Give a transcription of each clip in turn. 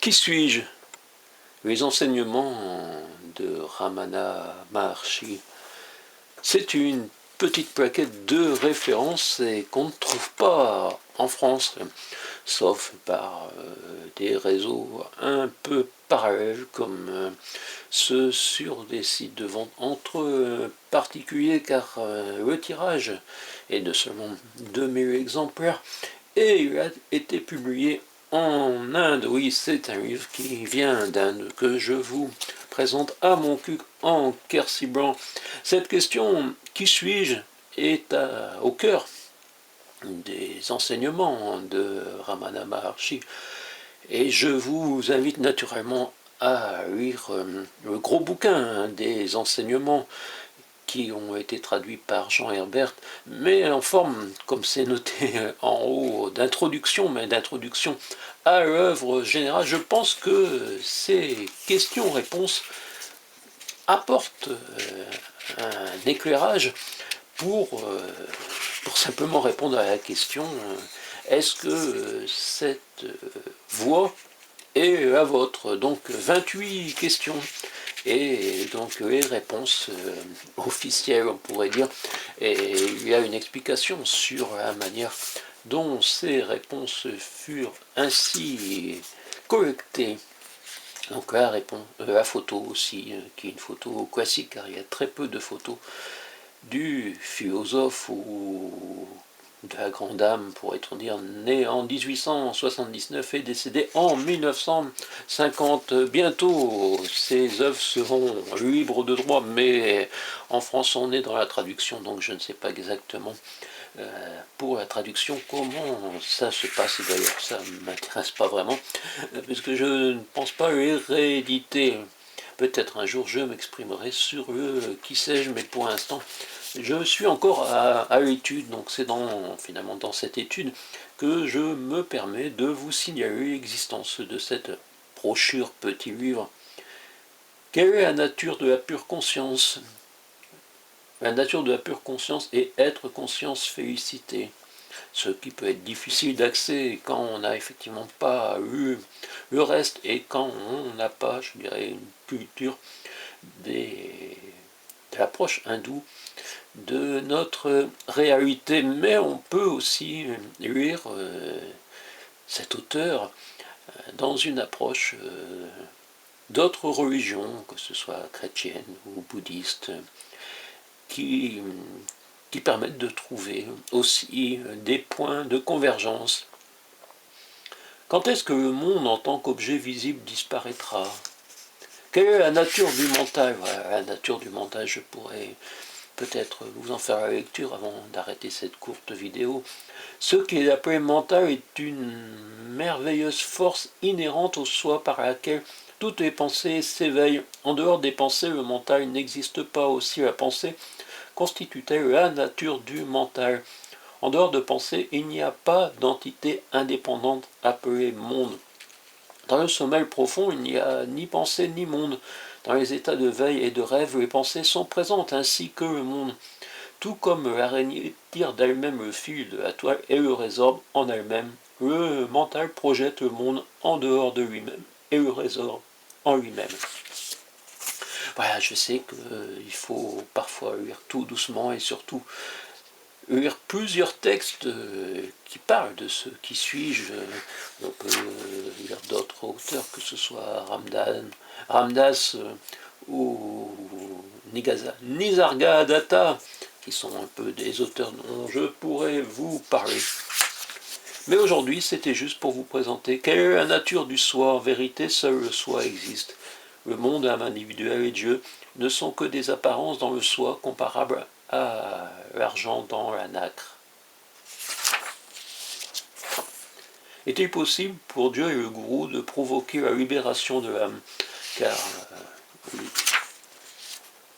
Qui suis-je? Les enseignements de Ramana Maharshi. C'est une petite plaquette de référence et qu'on ne trouve pas en France, sauf par des réseaux un peu parallèles comme ceux sur des sites de vente entre particuliers, car le tirage est de seulement 2000 exemplaires et il a été publié en Inde. Oui, c'est un livre qui vient d'Inde que je vous présente à mon cul en quercy blanc. Cette question, qui suis-je, est au cœur des enseignements de Ramana Maharshi. Et je vous invite naturellement à lire le gros bouquin des enseignements qui ont été traduits par Jean Herbert, mais en forme, comme c'est noté en haut, d'introduction, mais d'introduction à l'œuvre générale. Je pense que ces questions-réponses apportent un éclairage pour simplement répondre à la question est-ce que cette voie est la vôtre? Donc 28 questions et donc les réponses officielles, on pourrait dire, et il y a une explication sur la manière dont ces réponses furent ainsi collectées. Donc la photo aussi, qui est une photo classique, car il y a très peu de photos du philosophe ou de la grande dame, pourrait-on dire, né en 1879 et décédé en 1950. Bientôt, ces œuvres seront libres de droit, mais en France, on est dans la traduction, donc je ne sais pas exactement pour la traduction comment ça se passe. D'ailleurs, ça ne m'intéresse pas vraiment, puisque je ne pense pas les rééditer. Peut-être un jour je m'exprimerai sur le qui sais-je, mais pour l'instant je suis encore à l'étude, donc c'est finalement dans cette étude que je me permets de vous signaler l'existence de cette brochure petit livre. Quelle est la nature de la pure conscience? La nature de la pure conscience est être conscience félicité. Ce qui peut être difficile d'accès quand on n'a effectivement pas eu le reste et quand on n'a pas, je dirais, une culture de l'approche hindoue de notre réalité. Mais on peut aussi lire cet auteur dans une approche d'autres religions, que ce soit chrétienne ou bouddhiste, qui permettent de trouver aussi des points de convergence. Quand est-ce que le monde en tant qu'objet visible disparaîtra? Quelle est la nature du mental? Voilà, la nature du mental, je pourrais peut-être vous en faire la lecture avant d'arrêter cette courte vidéo. Ce qui est appelé mental est une merveilleuse force inhérente au soi par laquelle toutes les pensées s'éveillent. En dehors des pensées, le mental n'existe pas. Aussi la pensée constitue-t-elle la nature du mental. En dehors de pensée, il n'y a pas d'entité indépendante appelée monde. Dans le sommeil profond, il n'y a ni pensée ni monde. Dans les états de veille et de rêve, les pensées sont présentes ainsi que le monde. Tout comme l'araignée tire d'elle-même le fil de la toile et le résorbe en elle-même, le mental projette le monde en dehors de lui-même et le résorbe en lui-même. Voilà, je sais qu'il faut parfois lire tout doucement et surtout lire plusieurs textes qui parlent de ce qui suis-je. On peut lire d'autres auteurs, que ce soit Ramdas ou Nisargadatta, qui sont un peu des auteurs dont je pourrais vous parler. Mais aujourd'hui, c'était juste pour vous présenter quelle est la nature du soi. En vérité, seul le soi existe. Le monde, l'âme individuelle et Dieu ne sont que des apparences dans le soi comparables à l'argent dans la nacre. Est-il possible pour Dieu et le gourou de provoquer la libération de l'âme? Car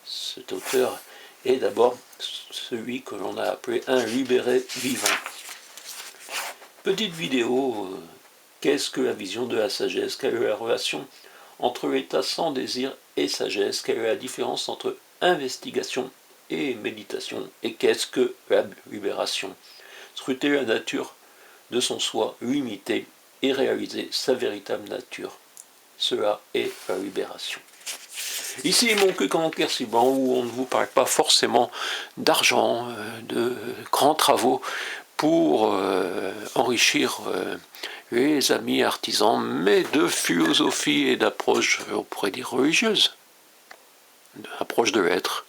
cet auteur est d'abord celui que l'on a appelé un libéré vivant. Petite vidéo, qu'est-ce que la vision de la sagesse? Quelle est la relation entre l'état sans désir et sagesse? Quelle est la différence entre investigation et méditation. Et qu'est-ce que la libération? Scruter la nature de son soi limité et réaliser sa véritable nature. Cela est la libération. Ici, mon que commentaire suivant, où on ne vous parle pas forcément d'argent, de grands travaux pour enrichir les amis artisans, mais de philosophie et d'approche, on pourrait dire religieuse, d'approche de l'être.